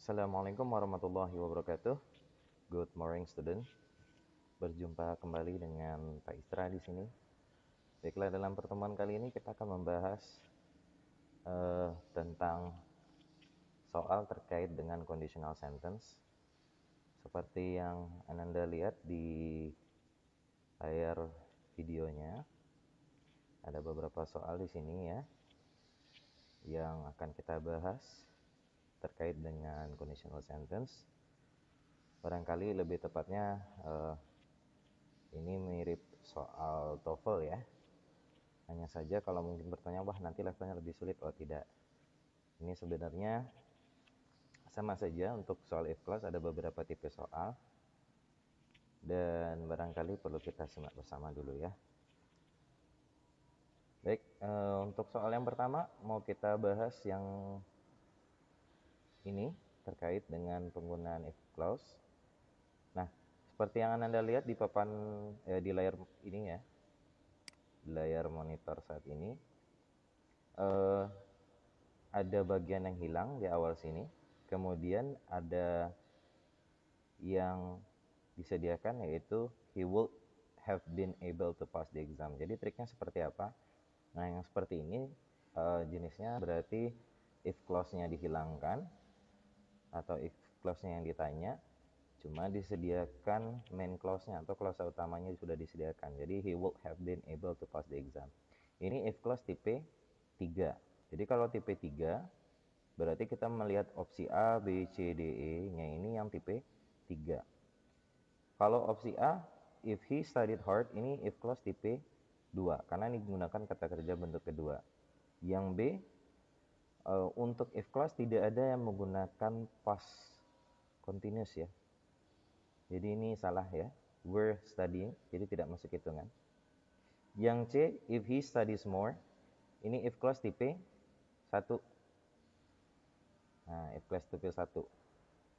Assalamualaikum warahmatullahi wabarakatuh. Good morning, student. Berjumpa kembali dengan Pak Isra di sini. Baiklah, dalam pertemuan kali ini kita akan membahas tentang soal terkait dengan conditional sentence. Seperti yang Ananda lihat di layar videonya, ada beberapa soal di sini ya yang akan kita bahas terkait dengan conditional sentence. Barangkali lebih tepatnya ini mirip soal TOEFL ya. Hanya saja kalau mungkin bertanya, wah nanti levelnya lebih sulit. Oh tidak. Ini sebenarnya sama saja. Untuk soal if clause ada beberapa tipe soal. Dan barangkali perlu kita simak bersama dulu ya. Baik, untuk soal yang pertama mau kita bahas yang ini terkait dengan penggunaan if clause. Nah, seperti yang Anda lihat di papan di layar ini ya, di layar monitor saat ini, ada bagian yang hilang di awal sini, kemudian ada yang disediakan yaitu he would have been able to pass the exam. Jadi triknya seperti apa? Nah, yang seperti ini jenisnya berarti if clause-nya dihilangkan atau if clause-nya yang ditanya, cuma disediakan main clause-nya atau klausa utamanya sudah disediakan. Jadi he would have been able to pass the exam. Ini if clause tipe 3. Jadi kalau tipe 3 berarti kita melihat opsi A, B, C, D, E-nya ini yang tipe 3. Kalau opsi A, if he studied hard, ini if clause tipe 2 karena ini menggunakan kata kerja bentuk kedua. Yang B, untuk if clause tidak ada yang menggunakan past continuous ya. Jadi ini salah ya. Were studying, jadi tidak masuk hitungan. Yang C, if he studies more, ini if clause tipe 1. Nah, if clause tipe 1.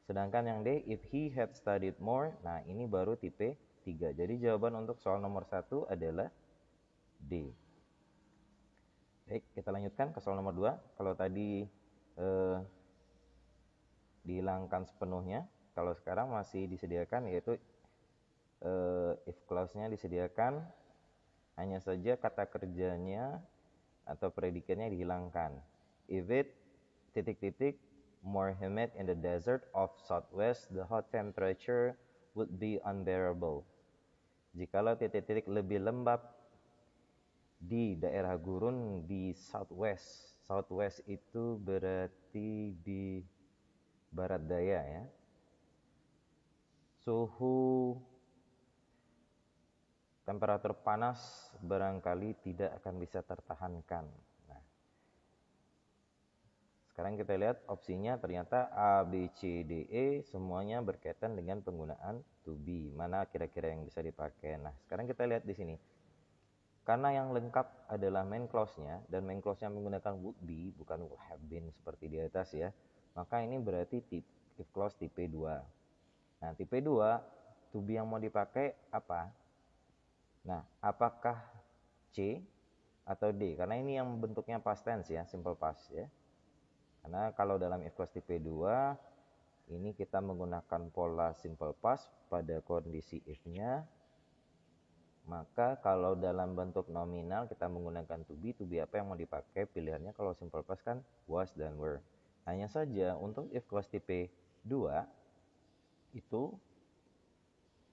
Sedangkan yang D, if he had studied more, nah ini baru tipe 3. Jadi jawaban untuk soal nomor 1 adalah D. Baik, kita lanjutkan ke soal nomor 2. Kalau tadi dihilangkan sepenuhnya, kalau sekarang masih disediakan yaitu if clause-nya disediakan, hanya saja kata kerjanya atau predikatnya dihilangkan. If it titik-titik more humid in the desert of southwest, the hot temperature would be unbearable. Jikalau titik-titik lebih lembab di daerah gurun di southwest. Southwest itu berarti di barat daya ya. Suhu temperatur panas barangkali tidak akan bisa tertahankan. Nah, sekarang kita lihat opsinya ternyata A, B, C, D, E semuanya berkaitan dengan penggunaan to be. Mana kira-kira yang bisa dipakai? Nah, sekarang kita lihat di sini. Karena yang lengkap adalah main clause-nya dan main clause-nya menggunakan would be bukan would have been seperti di atas ya. Maka ini berarti if clause tipe 2. Nah, tipe 2 to be yang mau dipakai apa? Nah, apakah C atau D? Karena ini yang bentuknya past tense ya, simple past ya. Karena kalau dalam if clause tipe 2 ini kita menggunakan pola simple past pada kondisi if-nya. Maka kalau dalam bentuk nominal kita menggunakan to be apa yang mau dipakai? Pilihannya kalau simple past kan was dan were. Hanya saja untuk if clause tipe 2 itu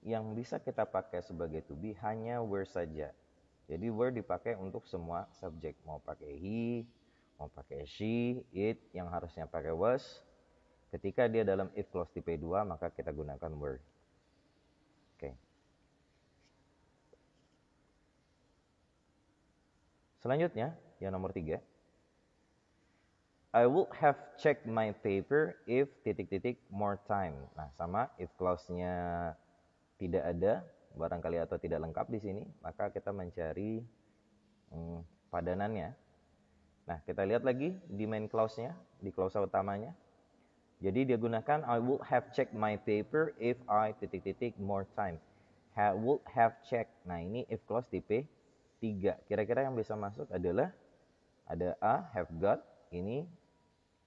yang bisa kita pakai sebagai to be hanya were saja. Jadi were dipakai untuk semua subjek. Mau pakai he, mau pakai she, it yang harusnya pakai was. Ketika dia dalam if clause tipe 2 maka kita gunakan were. Oke. Selanjutnya, yang nomor 3. I would have checked my paper if titik-titik more time. Nah, sama if clause-nya tidak ada, barangkali atau tidak lengkap di sini, maka kita mencari padanannya. Nah, kita lihat lagi di main clause-nya, di klausa utamanya. Jadi dia gunakan I would have checked my paper if I titik-titik more time. Would have checked. Nah, ini if clause tipe 3. Kira-kira yang bisa masuk adalah ada A, have got, ini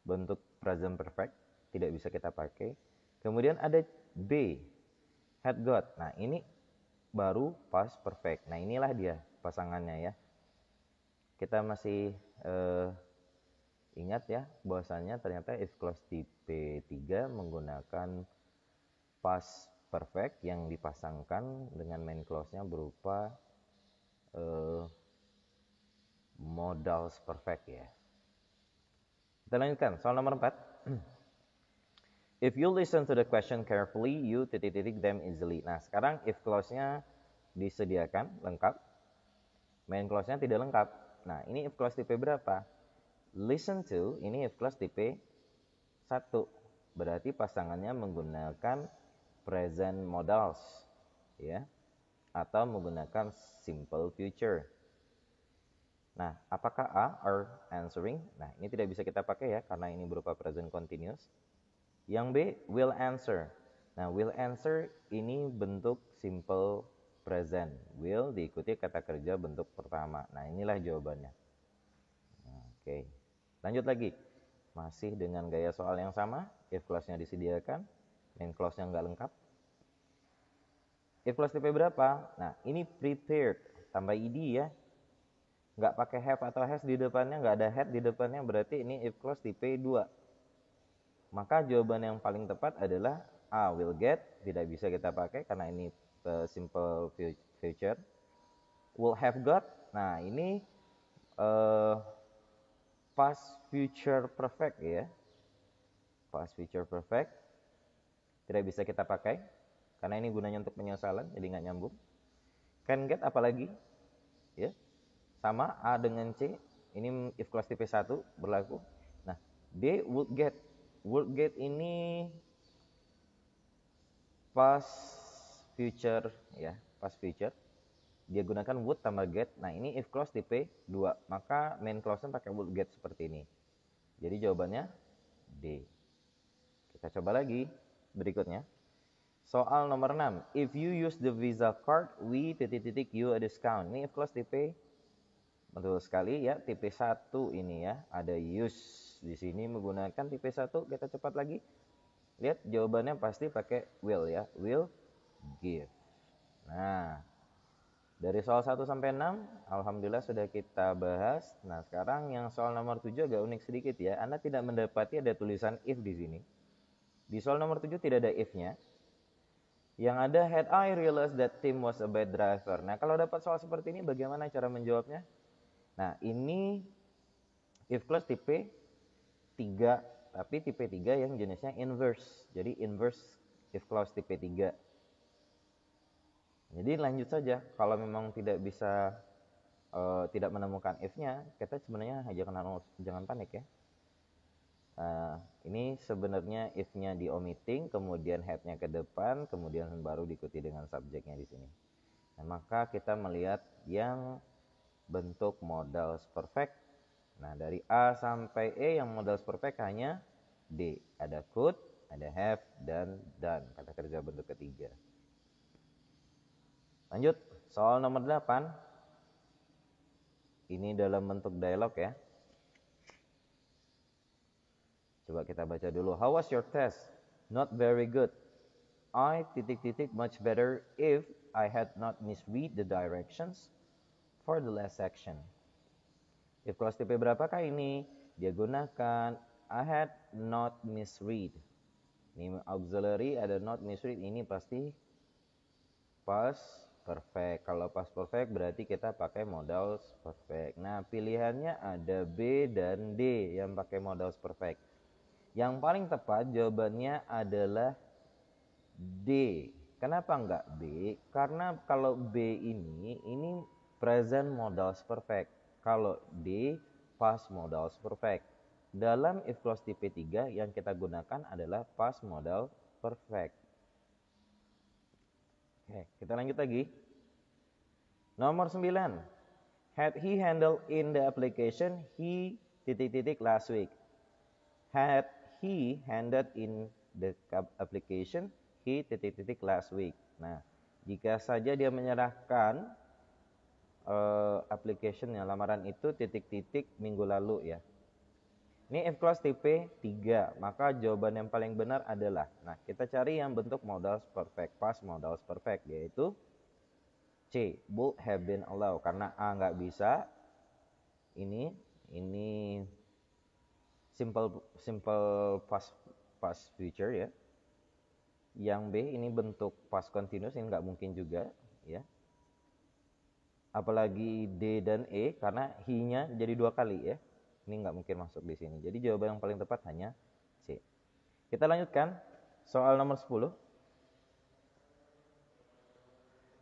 bentuk present perfect. tidak bisa kita pakai. Kemudian ada B, had got. Nah, ini baru past perfect. Nah, inilah dia pasangannya ya. Kita masih ingat ya bahwasanya ternyata if clause tipe 3 menggunakan past perfect yang dipasangkan dengan main clause-nya berupa modals perfect ya. Kita lanjutkan soal nomor 4. If you listen to the question carefully, you titik-titik them easily. Nah, sekarang if clause-nya disediakan lengkap, main clause-nya tidak lengkap. Nah, ini if clause tipe berapa? Listen to, ini if clause tipe 1. Berarti pasangannya menggunakan present modals ya, atau menggunakan simple future. Nah, apakah A are answering? Nah, ini tidak bisa kita pakai ya karena ini berupa present continuous. Yang B, will answer. Nah, will answer ini bentuk simple present. Will diikuti kata kerja bentuk pertama. Nah, inilah jawabannya. Oke. Lanjut lagi. Masih dengan gaya soal yang sama. If clause-nya disediakan, main clause-nya nggak lengkap. If clause tipe berapa? Nah, ini prepared. Tambah ed ya. Nggak pakai have atau has di depannya, nggak ada had di depannya. Berarti ini if clause tipe 2. Maka jawaban yang paling tepat adalah A, will get, tidak bisa kita pakai karena ini simple future. Will have got, nah ini past future perfect ya. Past future perfect, tidak bisa kita pakai karena ini gunanya untuk penyesalan, jadi nggak nyambung. Can get apalagi? Ya, sama A dengan C, ini if clause tipe 1 berlaku. Nah, D, would get. Would get ini past future ya, past future. Dia gunakan would tambah get. Nah, ini if clause tipe 2. Maka main clause-nya pakai would get seperti ini. Jadi jawabannya D. Kita coba lagi berikutnya. Soal nomor 6. If you use the Visa card, we titik-titik you a discount. Ini if clause tipe, betul sekali ya, tipe 1 ini ya. Ada use di sini menggunakan tipe 1. Kita cepat lagi. Lihat jawabannya pasti pakai will ya. Will give. Nah, dari soal 1 sampai 6 alhamdulillah sudah kita bahas. Nah, sekarang yang soal nomor 7 agak unik sedikit ya. Anda tidak mendapati ada tulisan if di sini. Di soal nomor 7 tidak ada if-nya. Yang ada had I realized that Tim was a bad driver. Nah, kalau dapat soal seperti ini bagaimana cara menjawabnya? Nah, ini if clause tipe 3, tapi tipe 3 yang jenisnya inverse. Jadi inverse if clause tipe 3. Jadi lanjut saja. Kalau memang tidak bisa tidak menemukan if-nya, kita sebenarnya jangan panik ya. Ini sebenarnya if-nya di omitting, kemudian had-nya ke depan, kemudian baru diikuti dengan subjeknya di sini. Nah, maka kita melihat yang bentuk modals perfect. Nah, dari A sampai E yang modals perfect hanya D. Ada could, ada have, dan done. Kata kerja bentuk ketiga. Lanjut, soal nomor 8. Ini dalam bentuk dialog ya. Coba kita baca dulu. How was your test? Not very good. I titik-titik much better if I had not misread the directions for the last section. If clause tipe berapakah ini? Dia gunakan I had not misread. Ini auxiliary ada not misread, ini pasti past perfect. Kalau past perfect berarti kita pakai modals perfect. Nah, pilihannya ada B dan D yang pakai modals perfect. Yang paling tepat jawabannya adalah D. Kenapa enggak B? Karena kalau B ini present modals perfect. Kalau D past modals perfect. Dalam if clause tipe 3 yang kita gunakan adalah past modal perfect. Oke, kita lanjut lagi. Nomor 9. Had he handled in the application he titik-titik last week. Had he handed in the application he titik-titik last week. Nah, jika saja dia menyerahkan application-nya, lamaran itu titik-titik minggu lalu ya. Ini if clause tipe 3, maka jawaban yang paling benar adalah, nah kita cari yang bentuk modal perfect, past modal perfect, yaitu C, would have been allowed. Karena A nggak bisa, ini simple past future ya. Yang B ini bentuk past continuous, ini nggak mungkin juga ya. Apalagi D dan E karena he-nya jadi 2 kali ya. Ini nggak mungkin masuk di sini. Jadi jawaban yang paling tepat hanya C. Kita lanjutkan soal nomor 10.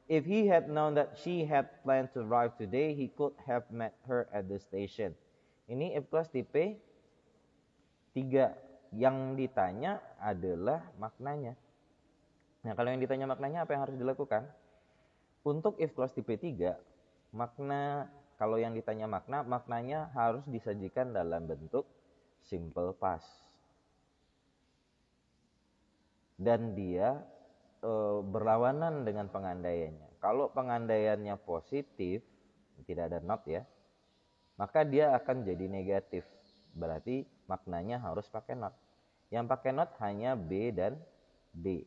If he had known that she had planned to arrive today, he could have met her at the station. Ini if clause tipe 3. Yang ditanya adalah maknanya. Nah, kalau yang ditanya maknanya apa yang harus dilakukan? Untuk if clause tipe 3, makna, kalau yang ditanya maknanya harus disajikan dalam bentuk simple past. Dan dia berlawanan dengan pengandaiannya. Kalau pengandaiannya positif, tidak ada not ya, maka dia akan jadi negatif. Berarti maknanya harus pakai not. Yang pakai not hanya B dan D.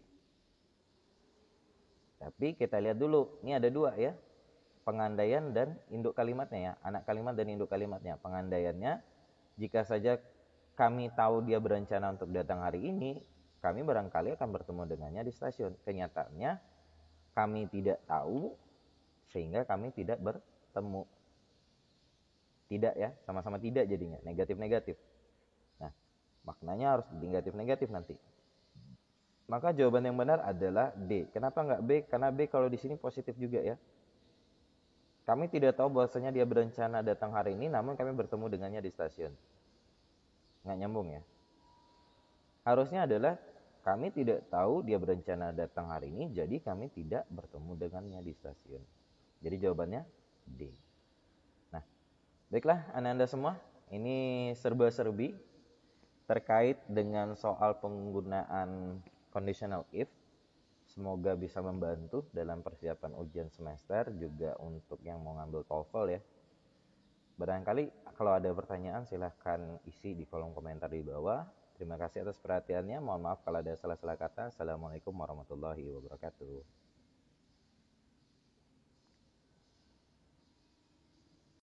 Tapi kita lihat dulu, ini ada 2 ya. Pengandaian dan induk kalimatnya ya, anak kalimat dan induk kalimatnya. Pengandaiannya, jika saja kami tahu dia berencana untuk datang hari ini, kami barangkali akan bertemu dengannya di stasiun. Kenyataannya kami tidak tahu, sehingga kami tidak bertemu. Tidak ya, sama-sama tidak jadinya, negatif-negatif. Nah, maknanya harus negatif-negatif nanti. Maka jawaban yang benar adalah D. Kenapa nggak B? Karena B kalau di sini positif juga ya. Kami tidak tahu bahwasanya dia berencana datang hari ini, namun kami bertemu dengannya di stasiun. Nggak nyambung ya. Harusnya adalah kami tidak tahu dia berencana datang hari ini, jadi kami tidak bertemu dengannya di stasiun. Jadi jawabannya D. Nah, baiklah Anda semua, ini serba-serbi terkait dengan soal penggunaan conditional if. Semoga bisa membantu dalam persiapan ujian semester, juga untuk yang mau ngambil TOEFL ya. Barangkali kalau ada pertanyaan silahkan isi di kolom komentar di bawah. Terima kasih atas perhatiannya. Mohon maaf kalau ada salah-salah kata. Assalamualaikum warahmatullahi wabarakatuh.